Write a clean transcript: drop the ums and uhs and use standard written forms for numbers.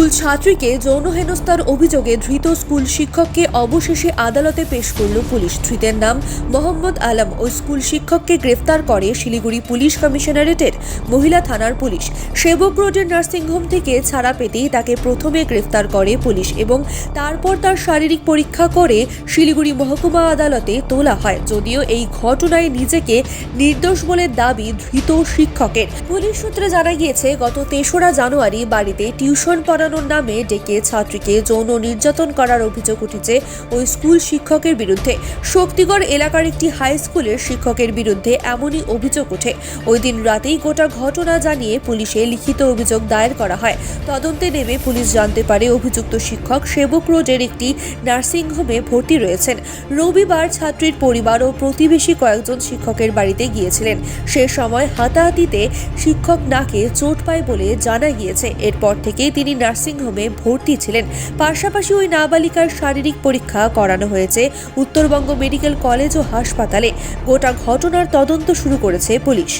School ছাত্রীকে যৌন হেনস্থার অভিযোগে ধৃত স্কুল শিক্ষককে অবশেষে আদালতে পেশ করল পুলিশ। ধৃতের নাম মোহাম্মদ আলম। ওই স্কুল শিক্ষককে গ্রেফতার করে শিলিগুড়ি পুলিশ কমিশনারেটের মহিলা থানার পুলিশ। সেবক রোডের নার্সিংহোম থেকে ছাড়া পেতেই তাকে প্রথমে গ্রেফতার করে পুলিশ এবং তারপর তার শারীরিক পরীক্ষা করে শিলিগুড়ি মহকুমা আদালতে তোলা হয়। যদিও এই ঘটনায় নিজেকে নির্দোষ বলে দাবি ধৃত শিক্ষকের। পুলিশ সূত্রে জানা গিয়েছে, গত ৩রা জানুয়ারি বাড়িতে টিউশন পড়ানোর নামে ডেকে ছাত্রীকে যৌন নির্যাতন করার অভিযোগ উঠেছে ওই স্কুল শিক্ষকের বিরুদ্ধে। শক্তিগড় এলাকার একটি হাই স্কুলের শিক্ষকের বিরুদ্ধে এমনই অভিযোগ ওঠে। ওই দিন রাতেই গোটা ঘটনা জানিয়ে পুলিশে লিখিত অভিযোগ দায়ের করা হয়। তদন্তে নেমে পুলিশ জানতে পারে অভিযুক্ত শিক্ষক সেবক রোডের একটি নার্সিংহোমে ভর্তি রয়েছেন। রবিবার ছাত্রীর পরিবার ও প্রতিবেশী কয়েকজন শিক্ষকের বাড়িতে গিয়েছিলেন। সে সময় হাতাহাতিতে শিক্ষক নাকে চোট পায় বলে জানা গিয়েছে। এরপর থেকেই তিনি নার্সিংহোমে ভর্তি ছিলেন। পাশাপাশি ওই নাবালিকার শারীরিক পরীক্ষা করানো হয়েছে উত্তরবঙ্গ মেডিকেল কলেজ ও হাসপাতালে। গোটা ঘটনার তদন্ত শুরু করেছে পুলিশ।